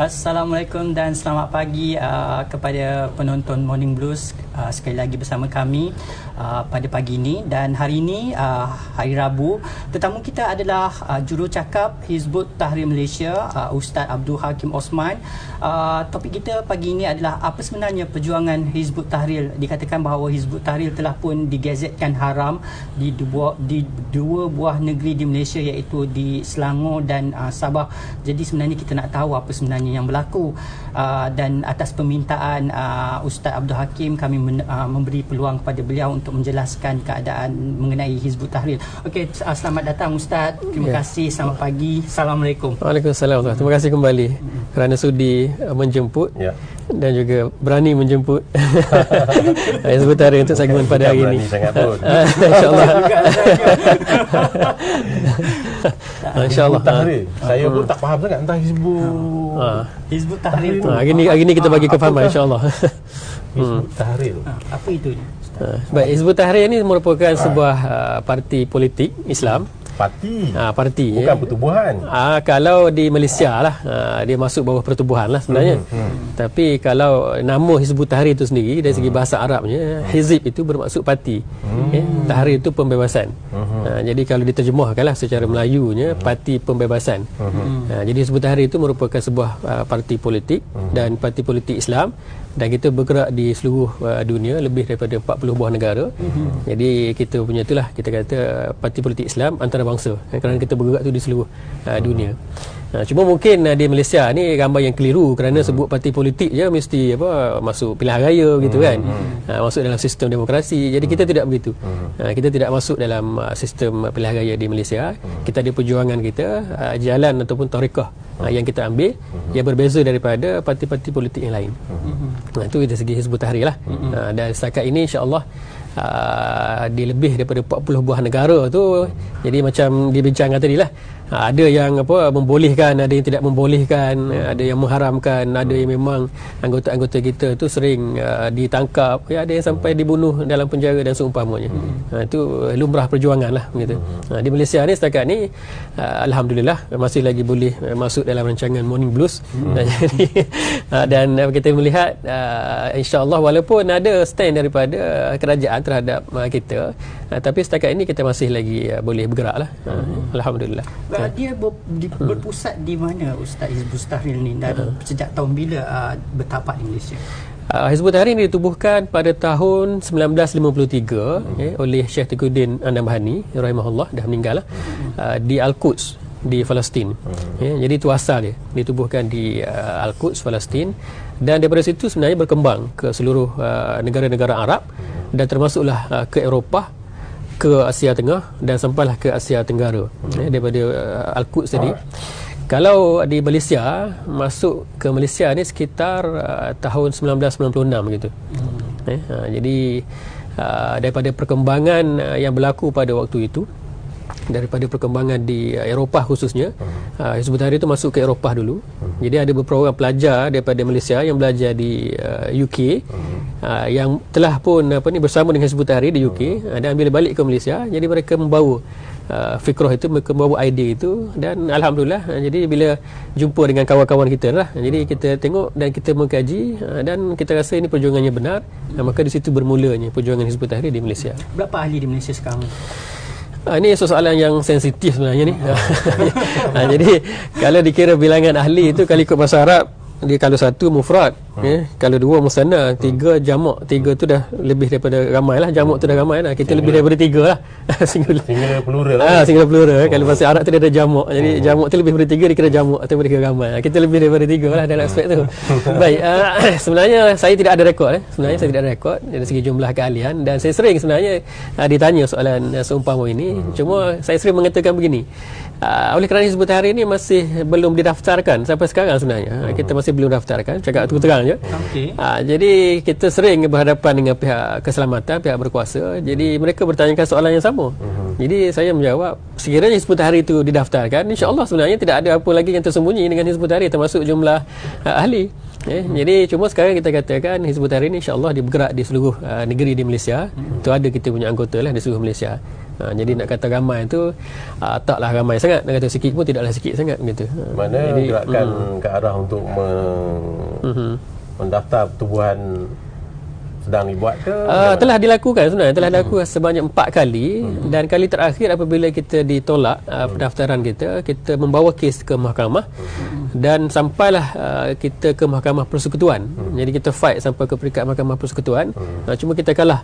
Assalamualaikum dan selamat pagi kepada penonton Morning Blues. Sekali lagi bersama kami pada pagi ini, dan hari ini hari Rabu, tetamu kita adalah jurucakap Hizbut Tahrir Malaysia, Ustaz Abdul Hakim Osman. Topik kita pagi ini adalah apa sebenarnya perjuangan Hizbut Tahrir. Dikatakan bahawa Hizbut Tahrir telah pun digazetkan haram di dua buah negeri di Malaysia, iaitu di Selangor dan Sabah. Jadi sebenarnya kita nak tahu apa sebenarnya yang berlaku, dan atas permintaan Ustaz Abdul Hakim, kami memberi peluang kepada beliau untuk menjelaskan keadaan mengenai Hizbut Tahrir. Okey, selamat datang Ustaz. Terima kasih. Selamat pagi. Assalamualaikum. Waalaikumsalam. Terima kasih kembali kerana sudi menjemput dan juga berani menjemput Hizbut Tahrir untuk segmen pada hari ini. InsyaAllah. InsyaAllah. Saya pun tak faham sangat tentang Hizbut Tahrir tu. Hari ni kita bagi kefahaman, insyaAllah. Hizbut Tahrir. Apa itu? Baik, Hizbut Tahrir ini merupakan sebuah parti politik Islam. Parti. Parti. Bukan pertubuhan. Kalau di Malaysia lah, dia masuk bawah pertubuhan lah sebenarnya. Tapi kalau nama Hizbut Tahrir itu sendiri dari segi bahasa Arabnya, Hizib itu bermaksud parti. Tahrir itu pembebasan. Jadi kalau diterjemahkan lah secara Melayunya, parti pembebasan. Jadi Hizbut Tahrir itu merupakan sebuah parti politik dan parti politik Islam, dan kita bergerak di seluruh dunia, lebih daripada 40 buah negara. Jadi kita punya itulah, kita kata parti politik Islam antarabangsa, kerana kita bergerak tu di seluruh dunia. Cuma mungkin di Malaysia ni gambar yang keliru, kerana sebut parti politik je mesti masuk pilihan raya gitu kan, masuk dalam sistem demokrasi. Jadi kita tidak begitu. Kita tidak masuk dalam sistem pilihan raya di Malaysia. Kita ada perjuangan kita, jalan ataupun tarekah yang kita ambil yang berbeza daripada parti-parti politik yang lain. Itu dari segi Hizbut Tahrir lah. Dan setakat ini insya-Allah di lebih daripada 40 buah negara tu. Jadi macam dibincangkan tadi lah, ada yang membolehkan, ada yang tidak membolehkan, ada yang mengharamkan, ada yang memang anggota-anggota kita tu sering ditangkap, ada yang sampai dibunuh dalam penjara dan seumpamanya. Itu lumrah perjuangan lah begitu. Di Malaysia ni setakat ni alhamdulillah masih lagi boleh masuk dalam rancangan Morning Blues. Dan kita melihat insya-Allah, walaupun ada stand daripada kerajaan terhadap kita, tapi setakat ini kita masih lagi boleh bergerak lah. Alhamdulillah. Dia berpusat di mana Ustaz Hizbut Tahrir ni, dan sejak tahun bila bertapak di Malaysia? Hizbut Tahrir ini ditubuhkan pada tahun 1953 oleh Syekh Taqiyuddin An-Nabhani rahimahullah, dah meninggal lah, di Al-Quds di Palestin. Jadi itu asal dia, ditubuhkan di Al-Quds, Palestin, dan daripada situ sebenarnya berkembang ke seluruh negara-negara Arab, dan termasuklah ke Eropah, ke Asia Tengah, dan sampailah ke Asia Tenggara. Daripada Al-Quds tadi. Kalau di Malaysia, masuk ke Malaysia ni sekitar tahun 1996 begitu. Jadi daripada perkembangan yang berlaku pada waktu itu, daripada perkembangan di Eropah khususnya, Hizbut Tahrir itu masuk ke Eropah dulu. Jadi ada beberapa orang pelajar daripada Malaysia yang belajar di UK, yang telah pun bersama dengan Hizbut Tahrir di UK, dan bila balik ke Malaysia, jadi mereka membawa fikrah itu, mereka membawa idea itu, dan alhamdulillah, jadi bila jumpa dengan kawan-kawan kita lah, jadi kita tengok dan kita mengkaji, dan kita rasa ini perjuangannya benar, maka di situ bermulanya perjuangan Hizbut Tahrir di Malaysia. Berapa ahli di Malaysia sekarang? Ini soalan yang sensitif sebenarnya ni. Jadi kalau dikira bilangan ahli itu, kalau ikut bahasa Arab, dia kalau satu mufrad, kalau dua musanna, tiga jamak. Tiga tu dah lebih daripada ramai lah, jamak tu dah ramai lah. Kita lebih daripada tiga lah. Singular plural. Singular plural. Kalau bahasa Arab tu dia ada jamak. Jadi jamak tu lebih daripada tiga, dikira jamak atau dikira ramai. Kita lebih daripada tiga lah dalam aspek tu. Baik, sebenarnya saya tidak ada rekod. Sebenarnya saya tidak ada rekod dari segi jumlah keahlian, dan saya sering sebenarnya ditanya soalan seumpama ini. Cuma saya sering mengatakan begini, oleh kerana Hizbut Tahrir ini masih belum didaftarkan sampai sekarang sebenarnya. Kita masih belum daftarkan, cakap terang je. Jadi kita sering berhadapan dengan pihak keselamatan, pihak berkuasa. Jadi mereka bertanyakan soalan yang sama. Jadi saya menjawab, sekiranya Hizbut Tahrir itu didaftarkan, insya-Allah sebenarnya tidak ada apa lagi yang tersembunyi dengan Hizbut Tahrir, termasuk jumlah ahli. Jadi cuma sekarang kita katakan Hizbut Tahrir ini insya-Allah dia bergerak di seluruh negeri di Malaysia. Itu ada kita punya anggota lah di seluruh Malaysia. Jadi nak kata ramai tu taklah ramai sangat, nak kata sikit pun tidaklah sikit sangat gitu. Mana Jadi, gerakan ke arah untuk mendaftar pertubuhan sedang dibuat ke? Telah dilakukan sebenarnya, telah dilakukan sebanyak 4 kali dan kali terakhir apabila kita ditolak pendaftaran kita membawa kes ke mahkamah dan sampailah kita ke mahkamah persekutuan. Jadi kita fight sampai ke peringkat mahkamah persekutuan. Cuma kita kalah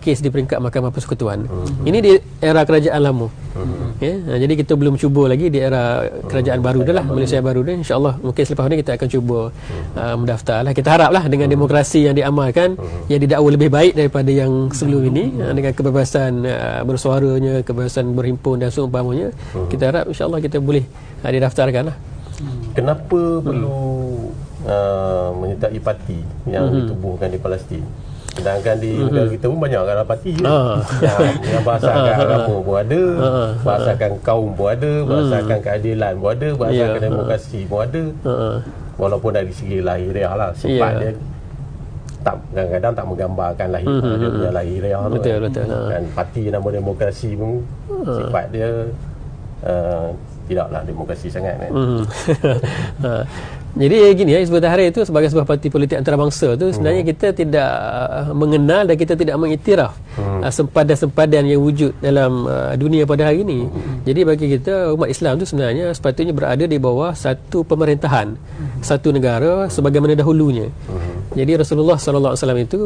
kes di peringkat mahkamah persekutuan. Ini di era kerajaan lama. Jadi kita belum cuba lagi di era kerajaan baru dah lah, Malaysia baru dah. InsyaAllah mungkin selepas ni kita akan cuba mendaftar lah. Kita haraplah dengan demokrasi yang diamalkan yang didakwa lebih baik daripada yang sebelum ini, dengan kebebasan bersuaranya, kebebasan berhimpun dan seumpamanya, kita harap insyaAllah kita boleh didaftarkan lah. Kenapa perlu menyertai parti yang ditubuhkan di Palestin? Sedangkan di negara kita pun banyak kan parti yang bahasakan agama pun ada, bahasakan kaum pun ada, bahasakan keadilan pun ada, bahasakan demokrasi pun ada. Walaupun dari segi lahiriah lah, sifat dia kadang-kadang tak menggambarkan dia punya lahiriah tu. Betul. Dan parti nama demokrasi pun sifat dia tidaklah demokrasi sangat kan. Jadi gini Hizbut Tahrir itu sebagai sebuah parti politik antarabangsa tu sebenarnya kita tidak mengenal dan kita tidak mengiktiraf sempadan-sempadan yang wujud dalam dunia pada hari ini. Jadi bagi kita umat Islam tu sebenarnya sepatutnya berada di bawah satu pemerintahan, satu negara sebagaimana dahulunya. Jadi Rasulullah sallallahu alaihi wasallam itu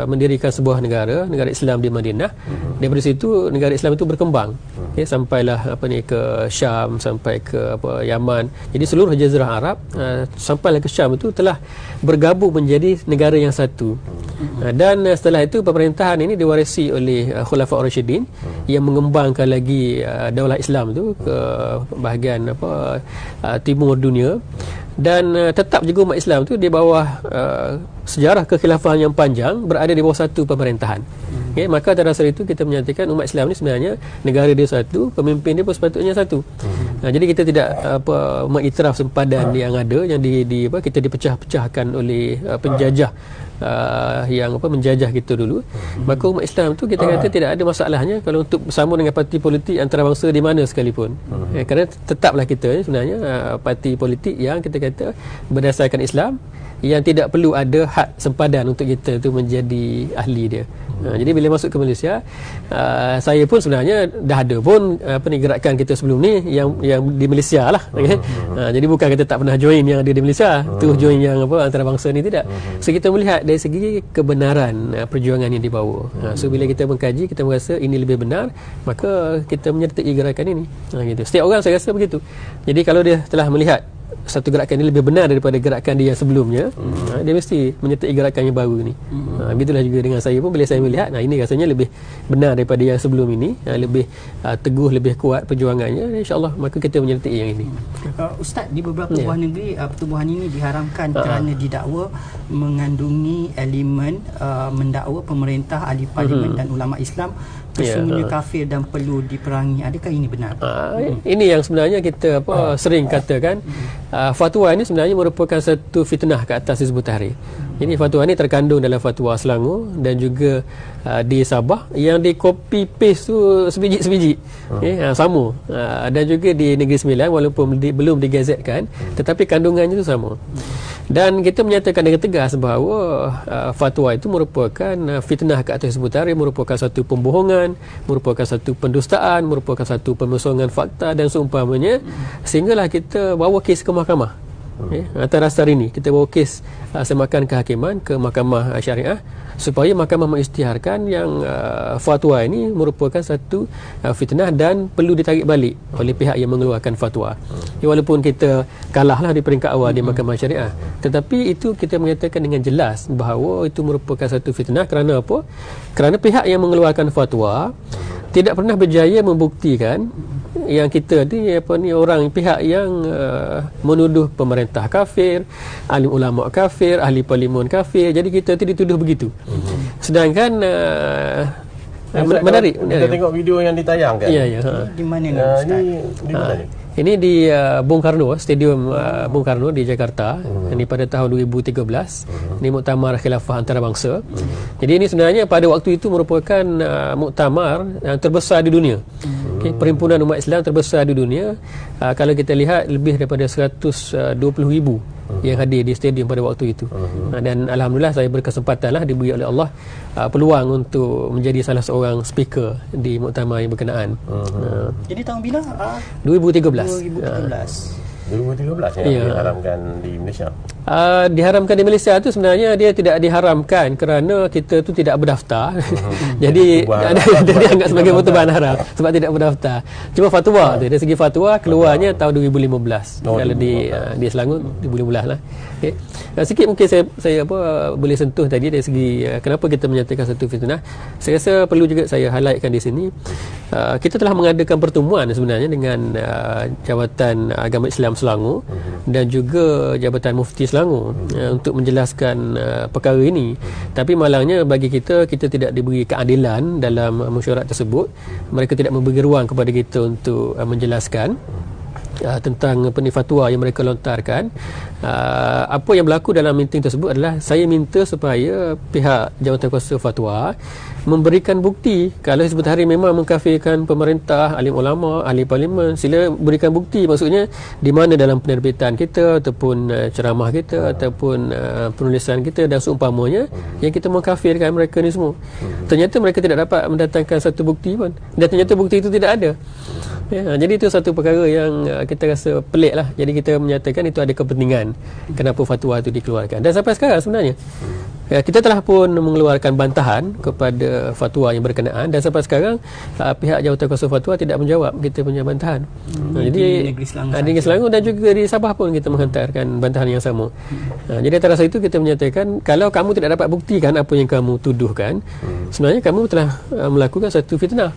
mendirikan sebuah negara Islam di Madinah. Daripada situ negara Islam itu berkembang. Sampailah ke Syam, sampai ke Yaman. Jadi seluruh jazirah Arab sampailah ke Syam itu telah bergabung menjadi negara yang satu. Dan setelah itu pemerintahan ini diwarisi oleh Khulafa' Rasyidin yang mengembangkan lagi daulah Islam itu ke bahagian timur dunia. Dan tetap juga umat Islam tu di bawah sejarah kekhilafahan yang panjang berada di bawah satu pemerintahan. Maka atas dasar itu kita menyatakan umat Islam ni sebenarnya negara dia satu, pemimpin dia pun sepatutnya satu. Jadi kita tidak mengiktiraf sempadan yang ada yang kita dipecah-pecahkan oleh penjajah yang menjajah kita dulu. Maka umat Islam tu kita kata tidak ada masalahnya kalau untuk bersama dengan parti politik antarabangsa di mana sekalipun. Kerana tetaplah kita sebenarnya parti politik yang kita kata berdasarkan Islam, yang tidak perlu ada had sempadan untuk kita tu menjadi ahli dia. Jadi bila masuk ke Malaysia, saya pun sebenarnya dah ada pun gerakan kita sebelum ni yang di Malaysia lah. Jadi bukan kita tak pernah join yang ada di Malaysia, tu join yang antarabangsa ni, tidak. So kita melihat dari segi kebenaran perjuangan yang dibawa. So bila kita mengkaji, kita merasa ini lebih benar, maka kita menyertai gerakan ini. Gitu. Setiap orang saya rasa begitu. Jadi kalau dia telah melihat satu gerakan ini lebih benar daripada gerakan dia yang sebelumnya, dia mesti menyertai gerakan yang baru ni. Begitulah juga dengan saya pun, bila saya melihat ini rasanya lebih benar daripada yang sebelum ini, lebih teguh, lebih kuat perjuangannya, insyaAllah maka kita menyertai yang ini. Ustaz, di beberapa buah negeri pertubuhan ini diharamkan kerana didakwa mengandungi elemen mendakwa pemerintah, ahli parlimen dan ulama Islam sesungguhnya kafir dan perlu diperangi. Adakah ini benar? Ini yang sebenarnya kita sering katakan, fatwa ini sebenarnya merupakan satu fitnah ke atas Hizbut Tahrir. Ini fatwa ini terkandung dalam fatwa Selangor dan juga di Sabah, yang di copy paste tu sebiji-sebiji. Sama. Dan juga di Negeri Sembilan, walaupun belum digazetkan, tetapi kandungannya itu sama. Dan kita menyatakan dengan tegas bahawa fatwa itu merupakan fitnah ke atas Hizbut Tahrir, merupakan satu pembohongan, merupakan satu pendustaan, merupakan satu pemosongan fakta dan seumpamanya, sehinggalah kita bawa kes ke mahkamah. Atas dasar ini kita bawa kes semakan kehakiman ke mahkamah syariah supaya mahkamah mengisytiharkan yang fatwa ini merupakan satu fitnah dan perlu ditarik balik oleh pihak yang mengeluarkan fatwa. Walaupun kita kalahlah di peringkat awal di mahkamah syariah, tetapi itu kita menyatakan dengan jelas bahawa itu merupakan satu fitnah. Kerana apa? Kerana pihak yang mengeluarkan fatwa tidak pernah berjaya membuktikan yang kita ni orang pihak yang menuduh pemerintah kafir, alim ulama kafir, ahli parlimen kafir. Jadi kita tu dituduh begitu. Sedangkan menarik. Kita tengok video yang ditayangkan. Ya. Di mana ni Ustaz? Di mana ni? Ini di Bung Karno, Stadium Bung Karno di Jakarta. Ini pada tahun 2013. Ini muktamar khilafah antarabangsa. Jadi ini sebenarnya pada waktu itu merupakan muktamar yang terbesar di dunia. Perhimpunan umat Islam terbesar di dunia. Kalau kita lihat lebih daripada 120,000 yang hadir di stadium pada waktu itu. Dan alhamdulillah saya berkesempatanlah diberi oleh Allah peluang untuk menjadi salah seorang speaker di muktamar yang berkenaan. Jadi tahun bila? 2013. 2013 yang diharamkan di Malaysia. Diharamkan di Malaysia tu sebenarnya dia tidak diharamkan kerana kita tu tidak berdaftar. Jadi dia dianggap sebagai pertubuhan haram sebab tidak berdaftar. Cuma fatwa tu, dari segi fatwa keluarnya tahun 2015. Kalau di Selangor 2015 lah. Okay. Sikit mungkin saya boleh sentuh tadi dari segi kenapa kita menyatakan satu fitnah. Saya rasa perlu juga saya highlightkan di sini. Kita telah mengadakan pertemuan sebenarnya dengan Jabatan Agama Islam Selangor dan juga Jabatan Mufti Selangor untuk menjelaskan perkara ini. Tapi malangnya bagi kita tidak diberi keadilan dalam mesyuarat tersebut. Mereka tidak memberi ruang kepada kita untuk menjelaskan tentang fatwa yang mereka lontarkan. Apa yang berlaku dalam meeting tersebut adalah saya minta supaya pihak Jawatankuasa Fatwa memberikan bukti kalau Hizbut Tahrir memang mengkafirkan pemerintah, alim ulama, ahli parlimen, sila berikan bukti. Maksudnya di mana dalam penerbitan kita ataupun ceramah kita ataupun penulisan kita dan seumpamanya yang kita mengkafirkan mereka ni semua. Ternyata mereka tidak dapat mendatangkan satu bukti pun, dan ternyata bukti itu tidak ada. Jadi itu satu perkara yang kita rasa pelik lah. Jadi kita menyatakan itu ada kepentingan kenapa fatwa itu dikeluarkan. Dan sampai sekarang sebenarnya kita telah pun mengeluarkan bantahan kepada fatwa yang berkenaan, dan sampai sekarang pihak Jawatankuasa Fatwa tidak menjawab kita punya bantahan. Jadi di Negeri Selangor dan juga di Sabah pun kita menghantarkan bantahan yang sama. Jadi atas itu kita menyatakan kalau kamu tidak dapat buktikan apa yang kamu tuduhkan, sebenarnya kamu telah melakukan satu fitnah.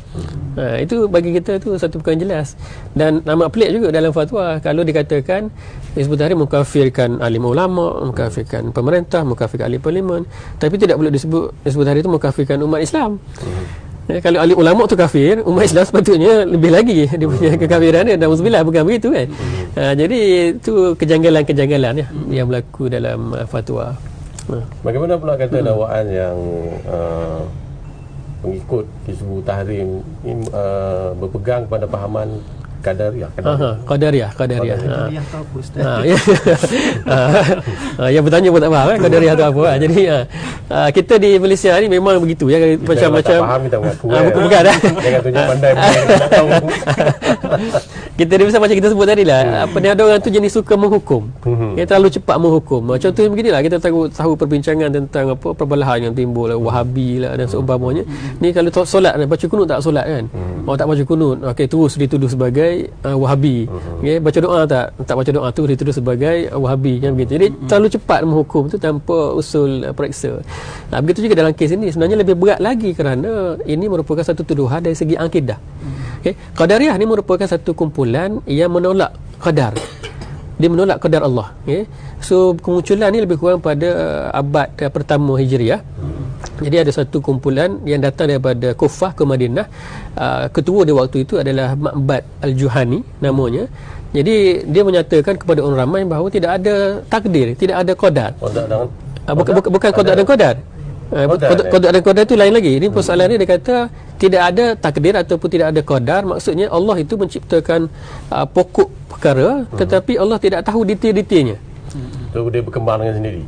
Itu bagi kita itu satu perkara yang jelas. Dan amat pelik juga dalam fatwa kalau dikatakan Hizbut Tahrir mengkafirkan alim ulama, mengkafirkan pemerintah, mengkafirkan ahli parlimen, tapi tidak boleh disebut Hizbut Tahrir itu mengkafirkan umat Islam. Kalau ahli ulama tu kafir, umat Islam sepatutnya lebih lagi dia punya kekafiran dia. Nauzubillah, bukan begitu kan. Jadi itu kejanggalan-kejanggalan yang berlaku dalam fatwa. Bagaimana pula kata dakwaan yang pengikut Hizbut Tahrir ini berpegang pada pahaman Qadariyah. Qadariyah. Qadariyah tu apa Ustaz? Yang bertanya pun tak faham kan Qadariyah tu apa. Jadi kita di Malaysia ni memang begitu ya, macam-macam. Tak faham kita mengaku. Bukan dah. Jangan tunjuk pandai tak tahu. Kita ni macam kita sebut tadi lah, ada orang tu jenis suka menghukum. Yang terlalu cepat menghukum. Contohnya beginilah, kita tahu perbincangan tentang perbelahan yang timbul, Wahabi lah dan seumpamanya. Ni kalau solat baca kunut tak solat kan. Tak baca kunut, okey, terus dituduh sebagai Wahabi. Baca doa tak baca doa tu dituduh sebagai Wahabi kan, begitu. Jadi terlalu cepat menghukum tu tanpa usul periksa. Begitu juga dalam kes ini sebenarnya lebih berat lagi kerana ini merupakan satu tuduhan dari segi akidah. Qadariyah ni merupakan satu kumpulan yang menolak qadar. Dia menolak qadar Allah. So kemunculan ni lebih kurang pada abad pertama Hijriah. Jadi ada satu kumpulan yang datang daripada Kufah ke Madinah. Ketua dia waktu itu adalah Ma'bad Al-Juhani namanya. Jadi dia menyatakan kepada orang ramai bahawa tidak ada takdir, tidak ada qadar. Bukan qadar dan qadar. Qadar dan qadar itu lain lagi. Ini persoalan ni dia kata tidak ada takdir ataupun tidak ada qadar. Maksudnya Allah itu menciptakan pokok perkara, tetapi Allah tidak tahu detail-detailnya. So dia berkembang dengan sendiri.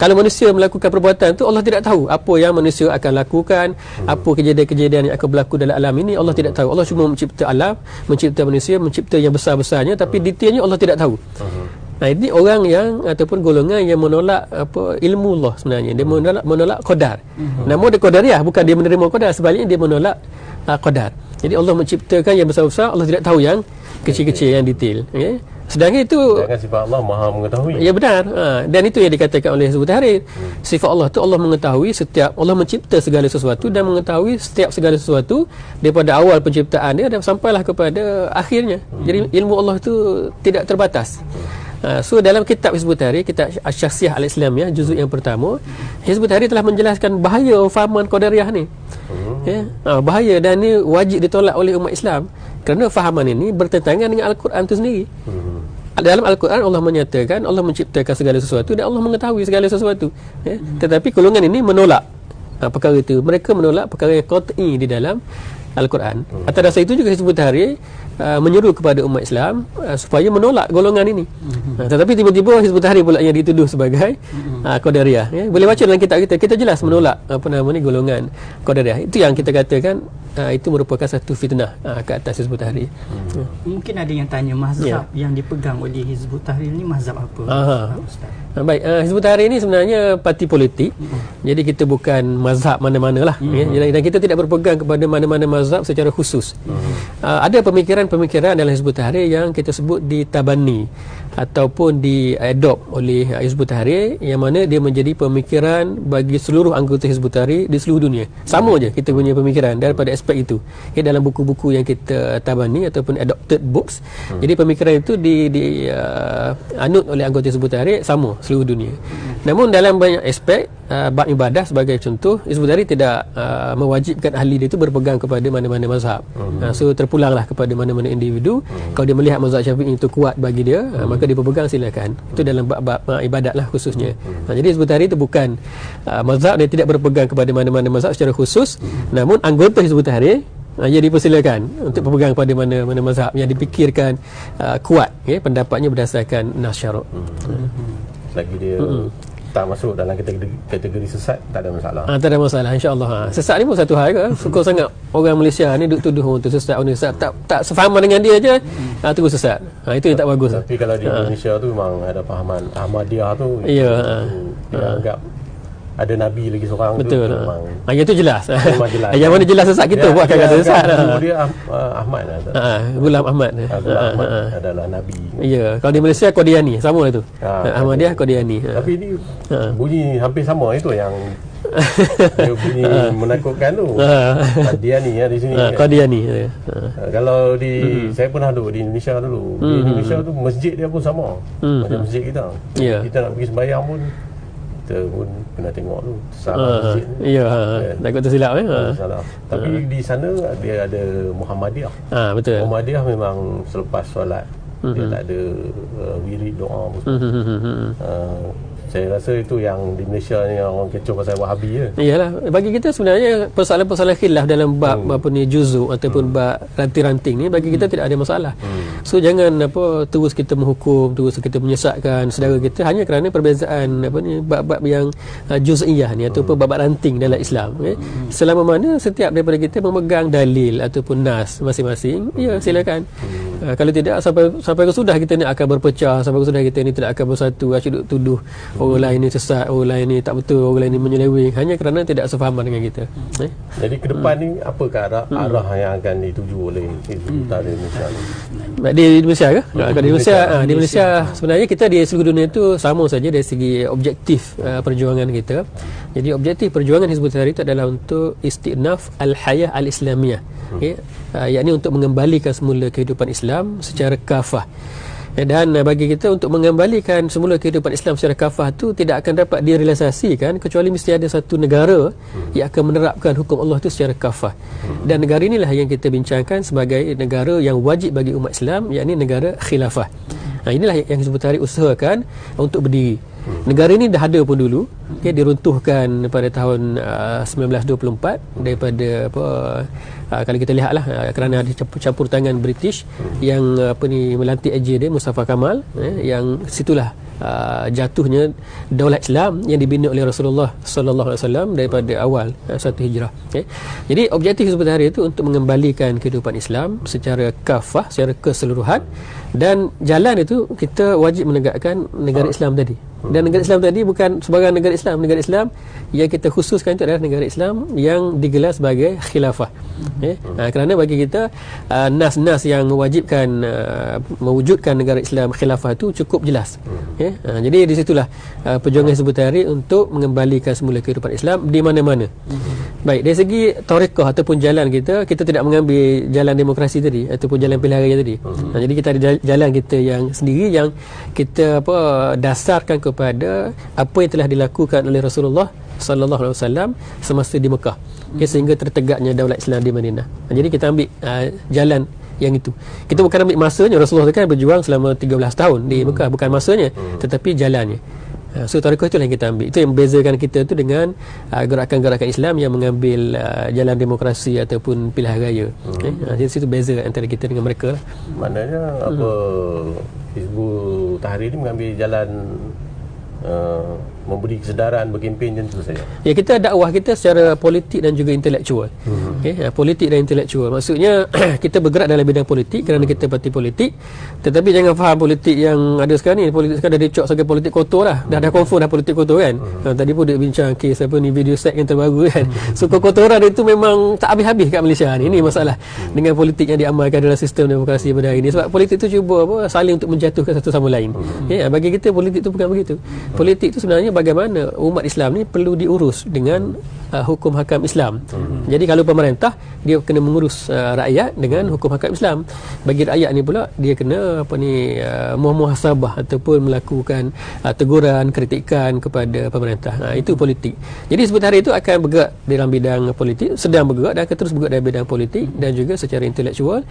Kalau manusia melakukan perbuatan tu Allah tidak tahu apa yang manusia akan lakukan, apa kejadian-kejadian yang akan berlaku dalam alam ini Allah tidak tahu. Allah cuma mencipta alam, mencipta manusia, mencipta yang besar-besarnya, tapi detailnya Allah tidak tahu. Ini orang yang ataupun golongan yang menolak ilmu Allah sebenarnya. Dia menolak qadar. Namun dia qadariyah, bukan dia menerima qadar, sebaliknya dia menolak qadar. Jadi Allah menciptakan yang besar-besar, Allah tidak tahu yang kecil-kecil, yang detail. Sedangkan itu sifat Allah Maha mengetahui. Ya benar. Dan itu yang dikatakan oleh Hizbut Tahrir. Sifat Allah tu Allah mengetahui setiap, Allah mencipta segala sesuatu dan mengetahui setiap segala sesuatu daripada awal penciptaan dia dan sampailah kepada akhirnya. Jadi ilmu Allah tu tidak terbatas. So dalam kitab Hizbut Tahrir, kitab Asy-Syakhsiyah Al-Islamiyah juzuk yang pertama, Hizbut Tahrir telah menjelaskan bahaya fahaman Qadariyah ni. Bahaya, dan ni wajib ditolak oleh umat Islam kerana fahaman ini bertentangan dengan Al-Quran itu sendiri. Dalam Al-Quran Allah menyatakan Allah menciptakan segala sesuatu dan Allah mengetahui segala sesuatu. Tetapi golongan ini menolak perkara itu. Mereka menolak perkara yang qat'i di dalam Al-Quran. Atas dasar itu juga Hizbut Tahrir menyeru kepada umat Islam supaya menolak golongan ini. Tetapi tiba-tiba Hizbut Tahrir pula yang dituduh sebagai Qadariyah. Boleh baca dalam kitab kita jelas menolak golongan Qadariyah. Itu yang kita katakan itu merupakan satu fitnah ke atas Hizbut Tahrir. Mungkin ada yang tanya mazhab yang dipegang oleh Hizbut Tahrir ni mazhab apa? Ustaz? Baik, Hizbut Tahrir ini sebenarnya parti politik. Jadi kita bukan mazhab mana-mana lah. Dan kita tidak berpegang kepada mana-mana mazhab secara khusus. Ada pemikiran-pemikiran dalam Hizbut Tahrir yang kita sebut ditabani ataupun diadopt oleh Hizbut Tahrir, yang mana dia menjadi pemikiran bagi seluruh anggota Hizbut Tahrir di seluruh dunia. Sama je kita punya pemikiran daripada aspek itu. Dalam buku-buku yang kita tabani ataupun adopted books. Jadi pemikiran itu anut oleh anggota Hizbut Tahrir sama seluruh dunia. Namun dalam banyak aspek bab ibadah sebagai contoh, Hizbut Tahrir tidak mewajibkan ahli dia itu berpegang kepada mana-mana mazhab. So terpulanglah kepada mana-mana individu. Kalau dia melihat mazhab Syafi'i itu kuat bagi dia, maka dia berpegang, silakan. Itu dalam bab ibadat lah khususnya. Jadi Hizbut Tahrir itu bukan mazhab, dia tidak berpegang kepada mana-mana mazhab secara khusus. Namun anggota Hizbut Tahrir jadi dipersilakan untuk berpegang pada mana-mana mazhab yang dipikirkan kuat, pendapatnya berdasarkan nas syarak. Selagi dia tak masuk dalam kategori sesat, tak ada masalah. Tak ada masalah, insya-Allah. Sesat ni pun satu hal ke. Suka sangat orang Malaysia ni duk tuduh orang tu sesat, orang sesat, tak sefahaman dengan dia aje, terus sesat. Itu yang tak bagus. Tapi kalau di Indonesia tu memang ada fahaman Ahmadiyah tu. Dia anggap ada Nabi lagi seorang. Betul. Tu memang itu jelas. jelas. Yang mana jelas sesat kita buat kata sesat. Dia Ahmad Ghulam Ahmad. Adalah Nabi. Ya, kalau di Malaysia Qadiani, sama lah tu. Ahmadiyah Qadiani. Tapi ini bunyi hampir sama, itu yang dia bunyi menakutkan tu. Qadiani di sini. Qadiani. Kalau saya pernah duduk di Indonesia dulu. Di Indonesia tu masjid dia pun sama. Macam masjid kita. Kita nak pergi sembahyang pun kita pun kena tengok tu salah masjid ni. Takut tersilap salah. Tapi di sana dia ada Muhammadiyah. Betul. Muhammadiyah memang selepas solat dia tak ada wirid doa pun. Saya rasa itu yang di Malaysia ni orang kecoh pasal Wahabi je. Iyalah, bagi kita sebenarnya persoalan-persoalan khilaf dalam bab juzuk ataupun bab ranting-ranting ni bagi kita tidak ada masalah. So jangan terus kita menghukum, terus kita menyesatkan saudara kita hanya kerana perbezaan bab-bab yang juz'iyah ni ataupun bab ranting dalam Islam. Selama mana setiap daripada kita memegang dalil ataupun nas masing-masing, ya silakan. Kalau tidak sampai kesudah kita ni akan berpecah, sampai kesudah kita ni tidak akan bersatu, asyik tuduh orang lain ni sesat, orang lain ni tak betul, orang lain ni menyeleweng hanya kerana tidak sefahaman dengan kita. Jadi ke depan ni apakah arah yang akan dituju oleh Hizbut Tahrir Malaysia ni? Di Malaysia ke? Di Malaysia sebenarnya kita di seluruh dunia itu sama saja dari segi objektif perjuangan kita. Jadi objektif perjuangan Hizbut Tahrir itu adalah untuk istinaf al-hayah al-islamiyah. Yakni untuk mengembalikan semula kehidupan Islam secara kafah. Dan bagi kita untuk mengembalikan semula kehidupan Islam secara kafah tu tidak akan dapat direalisasikan kecuali mesti ada satu negara yang akan menerapkan hukum Allah itu secara kafah. Dan negara inilah yang kita bincangkan sebagai negara yang wajib bagi umat Islam, yakni negara khilafah. Inilah yang Hizbut Tahrir usahakan untuk berdiri. Negara ini dah ada pun dulu, diruntuhkan pada tahun 1924 daripada kalau kita lihatlah kerana ada campur tangan British yang melantik AJ dia Mustafa Kamal, yang situlah jatuhnya daulat Islam yang dibina oleh Rasulullah sallallahu alaihi wasallam daripada awal satu hijrah. Jadi objektif Hizbut Tahrir itu untuk mengembalikan kehidupan Islam secara kafah, secara keseluruhan, dan jalan itu kita wajib menegakkan negara Islam tadi. Dan negara Islam tadi bukan sebarang negara Islam. Negara Islam yang kita khususkan itu adalah negara Islam yang digelar sebagai khilafah. Kerana bagi kita nas-nas yang mewajibkan mewujudkan negara Islam khilafah itu cukup jelas. Jadi di situlah perjuangan Hizbut Tahrir untuk mengembalikan semula kehidupan Islam di mana-mana. Baik, dari segi tarekah ataupun jalan kita tidak mengambil jalan demokrasi tadi ataupun jalan pilihan raya tadi. Jadi kita ada jalan kita yang sendiri yang kita dasarkan kepada apa yang telah dilakukan oleh Rasulullah sallallahu alaihi wasallam semasa di Mekah. Sehingga tertegaknya daulat Islam di Madinah. Jadi kita ambil jalan yang itu. Kita bukan ambil masanya. Rasulullah kan berjuang selama 13 tahun di Mekah, bukan masanya, tetapi jalannya. So tarekah itulah yang kita ambil. Itu yang membezakan kita tu dengan gerakan-gerakan Islam yang mengambil jalan demokrasi ataupun pilihan raya. Jadi situ beza antara kita dengan mereka lah. Maknanya Hizbut Tahrir ni mengambil jalan memberi kesedaran, berkempen macam tu saja. Ya, kita dakwah kita secara politik dan juga intelektual. Politik dan intelektual. Maksudnya kita bergerak dalam bidang politik kerana kita parti politik, tetapi jangan faham politik yang ada sekarang ni, politik sekarang dah dicok sebagai politik kotor lah. Dah confirm dah politik kotor kan. Tadi pun dia bincang kes apa ni, video set yang terbaru kan. So kekotoran itu memang tak habis-habis kat Malaysia ni. Ini masalah dengan politik yang diamalkan dalam sistem demokrasi pada hari ini. Sebab politik tu cuba saling untuk menjatuhkan satu sama lain. Bagi kita politik tu bukan begitu. Politik tu sebenarnya bagaimana umat Islam ni perlu diurus dengan hukum hakam Islam. Jadi kalau pemerintah, dia kena mengurus rakyat dengan hukum hakam Islam. Bagi rakyat ni pula, dia kena muhasabah ataupun melakukan teguran, kritikan kepada pemerintah. Itu politik. Jadi Hizbut Tahrir itu akan bergerak dalam bidang politik, sedang bergerak dan akan terus bergerak dalam bidang politik dan juga secara intelektual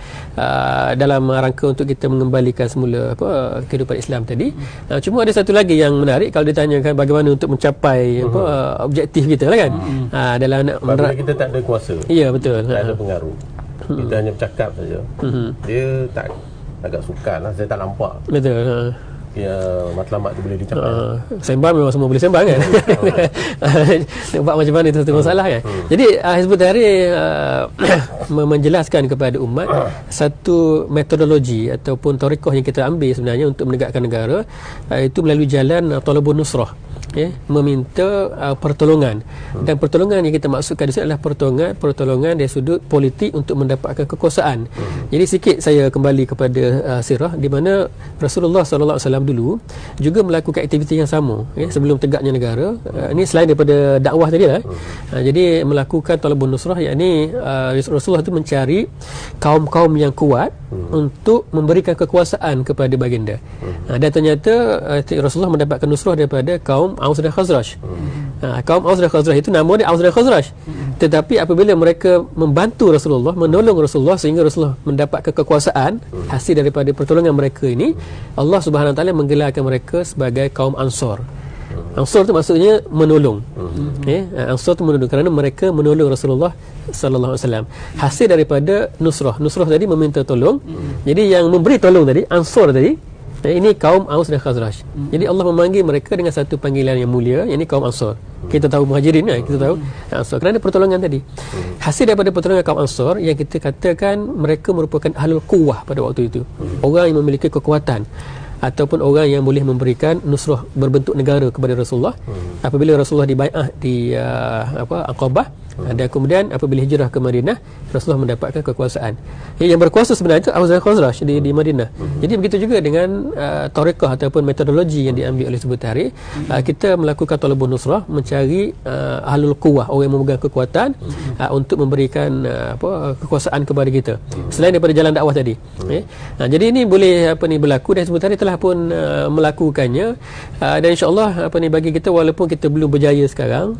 dalam rangka untuk kita mengembalikan semula kehidupan Islam tadi. Cuma ada satu lagi yang menarik kalau ditanyakan bagaimana untuk mencapai objektif kita lah kan. Dalam Bila kita tak ada kuasa, ya betul, tak ada pengaruh, kita hanya bercakap saja, dia tak agak sukar lah, saya tak nampak betul. Ya, matlamat tu boleh dicapai. Sembang memang semua boleh sembang kan. Nampak macam mana itu satu masalah kan. Jadi Hizbut Tahrir menjelaskan kepada umat satu metodologi ataupun tarekah yang kita ambil sebenarnya untuk menegakkan negara, itu melalui jalan talabun nusrah. Meminta pertolongan, dan pertolongan yang kita maksudkan di sini adalah pertolongan dari sudut politik untuk mendapatkan kekuasaan. Jadi sikit saya kembali kepada sirah di mana Rasulullah sallallahu alaihi wasallam dulu juga melakukan aktiviti yang sama sebelum tegaknya negara. Ini selain daripada dakwah tadi lah. Jadi melakukan talabun nusrah, yakni Rasulullah itu mencari kaum-kaum yang kuat untuk memberikan kekuasaan kepada baginda. Dan ternyata Rasulullah mendapatkan nusrah daripada kaum Aus dan Khazraj. Kaum Aus dan Khazraj itu nama dia Aus dan Khazraj. Tetapi apabila mereka membantu Rasulullah, menolong Rasulullah sehingga Rasulullah mendapatkan kekuasaan hasil daripada pertolongan mereka ini, Allah Subhanahu Wa Taala menggelarkan mereka sebagai kaum Ansar. Ansar itu maksudnya menolong. Ansar itu menolong kerana mereka menolong Rasulullah sallallahu alaihi wasallam. Hasil daripada nusrah. Nusrah tadi meminta tolong. Jadi yang memberi tolong tadi, Ansar tadi, ini kaum Aus dan Khazraj. Jadi Allah memanggil mereka dengan satu panggilan yang mulia, yang ini kaum Ansar. Kita tahu Muhajirin kan, kita tahu Ansar kerana pertolongan tadi. Hasil daripada pertolongan kaum Ansar yang kita katakan mereka merupakan ahlul quwwah pada waktu itu. Orang yang memiliki kekuatan ataupun orang yang boleh memberikan nusrah berbentuk negara kepada Rasulullah. Apabila Rasulullah dibai'ah di Aqabah, dan kemudian apabila hijrah ke Madinah, Rasulullah mendapatkan kekuasaan. Yang berkuasa sebenarnya itu Aus dan Khazraj di Madinah. Jadi begitu juga dengan tarekah ataupun metodologi yang diambil oleh Hizbut Tahrir. Kita melakukan talabun nusrah, mencari ahlul quwwah, orang yang memegang kekuatan untuk memberikan kekuasaan kepada kita. Selain daripada jalan dakwah tadi. Jadi ini boleh berlaku, dan Hizbut Tahrir telah pun melakukannya, dan insya-Allah bagi kita, walaupun kita belum berjaya sekarang,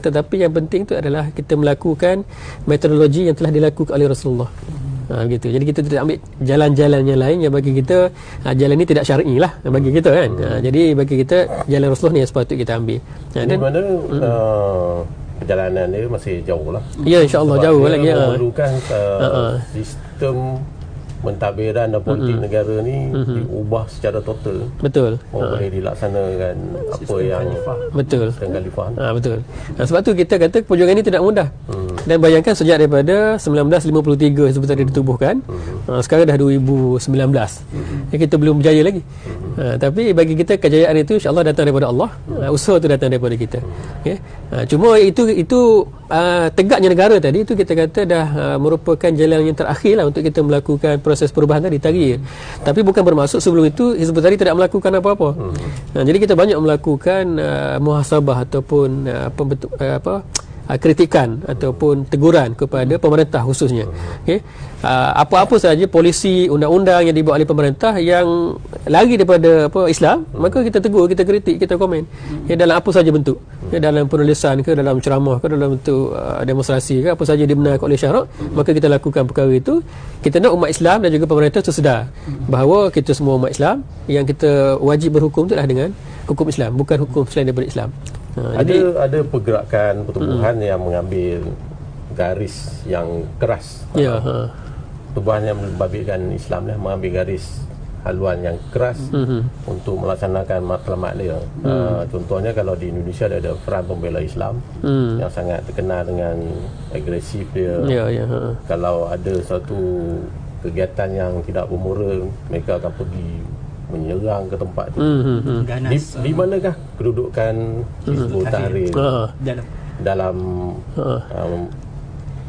tetapi yang penting itu adalah kita melakukan metodologi yang telah dilakukan oleh Rasulullah. Begitu. Jadi kita tidak ambil jalan-jalan yang lain yang bagi kita jalan ini tidak syar'i lah bagi kita kan. Jadi bagi kita jalan Rasulullah ni yang sepatutnya kita ambil. Di mana perjalanan dia masih jauh lah. Ya, insya-Allah jauh lagi. Memerlukan sistem mentadbiran dan politik negara ni diubah secara total. Betul. Boleh dilaksanakan apa yang betul. Khalifah. Betul. Sebab tu kita kata perjuangan ini tidak mudah. Dan bayangkan sejak daripada 1953 Hizbut Tahrir ditubuhkan, sekarang dah 2019. Kita belum berjaya lagi. Tapi bagi kita kejayaan itu insya-Allah datang daripada Allah. Usaha itu datang daripada kita. Cuma itu tegaknya negara tadi itu kita kata dah merupakan jalan yang terakhir lah untuk kita melakukan proses perubahan tadi, taghyir. Tapi bukan bermaksud sebelum itu Hizbut Tahrir tidak melakukan apa-apa. Jadi kita banyak melakukan muhasabah ataupun kritikan ataupun teguran kepada pemerintah khususnya. Okey. Apa-apa saja polisi, undang-undang yang dibuat oleh pemerintah yang lari daripada Islam, maka kita tegur, kita kritik, kita komen. Dalam apa saja bentuk. Dalam penulisan ke, dalam ceramah ke, dalam bentuk demonstrasi ke, apa saja dibenarkan oleh syarak, maka kita lakukan perkara itu. Kita nak umat Islam dan juga pemerintah itu sedar bahawa kita semua umat Islam, yang kita wajib berhukum itulah dengan hukum Islam, bukan hukum selain daripada Islam. Ada pergerakan pertubuhan yang mengambil garis yang keras. Pertubuhan yang membabitkan Islam mengambil garis haluan yang keras untuk melaksanakan matlamat dia. Contohnya kalau di Indonesia ada Front Pembela Islam yang sangat terkenal dengan agresif dia. Kalau ada satu kegiatan yang tidak bermoral, mereka akan pergi menyerang ke tempat itu. Di manakah kedudukan Hizbut Tahrir dalam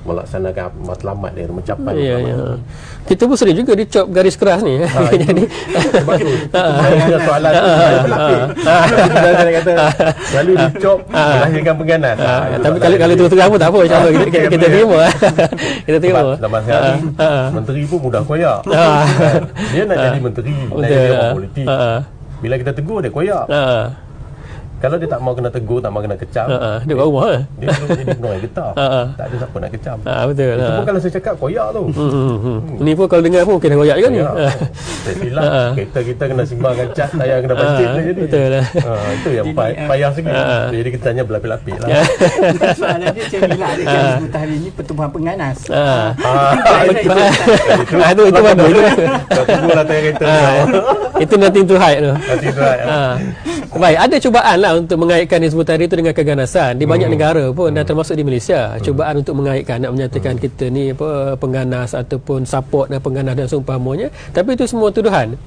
melaksanakan matlamat dia, mencapai matlamat. Kita pun sering juga dicop garis keras ni. Jadi sebab tu soalan tu saya kata selalu dicop melahirkan pengganas. Tapi kalau terus-terang pun tak apa, insya-Allah kita terima. Kita terima. Zaman sekarang menteri pun mudah koyak. Dia nak jadi menteri, nak jadi orang politik. Bila kita tegur dia koyak. Kalau dia tak mau kena tegur, tak mau kena kecam, dia kat rumah dia perlu jadi penuh getah. Tak ada siapa nak kecam. Betul. Itu pun kalau saya cakap koyak tu. Ni pun kalau dengar pun kena koyak juga ni. Saya silap, kereta kita kena simbangkan cat, saya kena pancit jadi. Betul lah. Itu yang payah sikit. Jadi kita tanya berlapis-lapis lah. Soalan dia macam bila ada Hizbut Tahrir ni pertubuhan pengganas. Itu bagus. Tunggulah tanya kereta. Itu nothing to hide tu. Baik, ada cubaan lah untuk mengaitkan Hizbut Tahrir itu dengan keganasan di banyak negara pun, dan termasuk di Malaysia. Cubaan untuk mengaitkan, nak menyatakan kita ni pengganas ataupun support dan pengganas dan seumpamanya. Tapi itu semua tuduhan.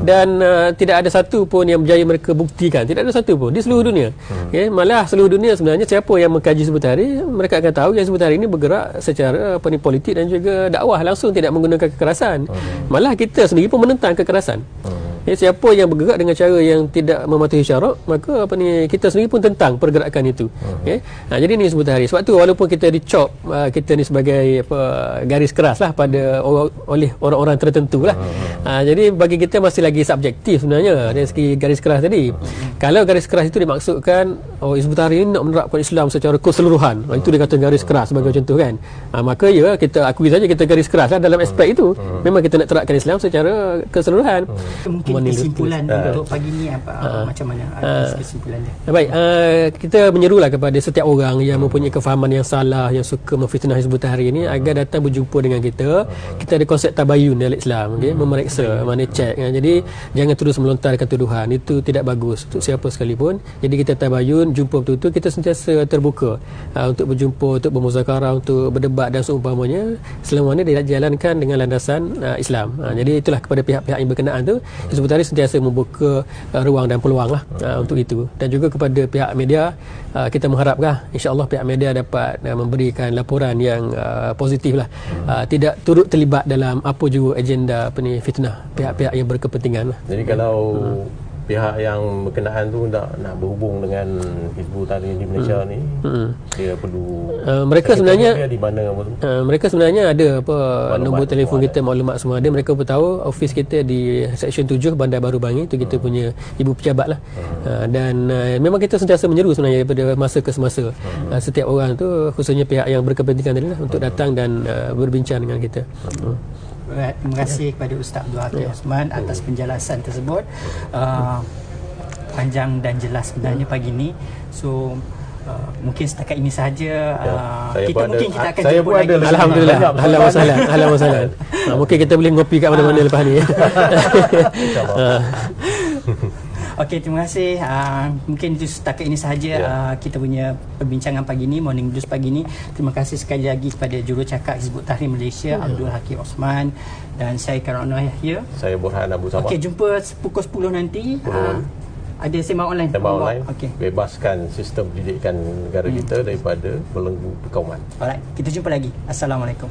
Dan tidak ada satu pun yang berjaya mereka buktikan. Tidak ada satu pun di seluruh dunia. Malah seluruh dunia sebenarnya, siapa yang mengkaji Hizbut Tahrir, mereka akan tahu yang Hizbut Tahrir ini bergerak secara politik dan juga dakwah langsung, tidak menggunakan kekerasan. Malah kita sendiri pun menentang kekerasan. Siapa yang bergerak dengan cara yang tidak mematuhi syarak, maka kita sendiri pun tentang pergerakan itu. Jadi ni Hizbut Tahrir. Sebab tu walaupun kita dicop, kita ni sebagai garis keras lah oleh orang-orang tertentu lah. Jadi bagi kita masih lagi subjektif sebenarnya dari segi garis keras tadi. Kalau garis keras itu dimaksudkan Hizbut Tahrir ini nak menerapkan Islam secara keseluruhan, itu dia kata garis keras sebagai contoh kan. Maka ya, kita akui saja kita garis keras lah dalam aspek itu. Memang kita nak terapkan Islam secara keseluruhan. Mungkin kesimpulan untuk pagi ni apa, macam mana kesimpulan dia? Baik, kita menyerulah kepada setiap orang yang mempunyai kefahaman yang salah, yang suka memfitnah Hizbut Tahrir ini, agar datang berjumpa dengan kita. Kita ada konsep tabayun dalam Islam, memeriksa, cek. Jadi jangan terus melontarkan tuduhan, itu tidak bagus untuk siapa sekalipun. Jadi kita tabayun, jumpa betul-betul, kita sentiasa terbuka untuk berjumpa, untuk bermuzakarah, untuk berdebat dan seumpamanya, selama mana dijalankan dengan landasan Islam. Jadi itulah kepada pihak-pihak yang berkenaan tu, Hizbut Tahrir sentiasa membuka ruang dan peluang lah untuk itu. Dan juga kepada pihak media, kita mengharapkan insya-Allah pihak media dapat memberikan laporan yang positif lah, tidak turut terlibat dalam apa juga agenda fitnah pihak-pihak yang berkepentingan lah. Jadi kalau pihak yang berkenaan tu nak berhubung dengan Hizbut Tahrir di Malaysia ni, dia perlu mereka sebenarnya di mana mereka sebenarnya ada nombor telefon kita, maklumat semua ada. Mereka pun tahu office kita di Seksyen 7 Bandar Baru Bangi, itu kita punya ibu pejabat lah. Dan memang kita sentiasa menyeru sebenarnya daripada masa ke semasa setiap orang tu, khususnya pihak yang berkepentingan tadi lah, untuk datang dan berbincang dengan kita. Terima kasih kepada Ustaz Abdul Hakim Osman atas penjelasan tersebut, panjang dan jelas sebenarnya pagi ini. So mungkin setakat ini sahaja. Kita akan jumpa lagi. Alhamdulillah. Ahlan wa sahlan. Mungkin kita boleh ngopi kat mana-mana lepas ni. Okey, terima kasih. Mungkin itu setakat ini sahaja kita punya perbincangan pagi ini, Morning Blues pagi ini. Terima kasih sekali lagi kepada jurucakap Hizbut Tahrir Malaysia, Abdul Hakim Osman, dan saya Karan Yahya. Saya Burhan Abu Samad. Okey, jumpa pukul 10 nanti. Ada sembang online. Sembang online. Okay. Bebaskan sistem pendidikan negara kita daripada belenggu perkauman. Alright, kita jumpa lagi. Assalamualaikum.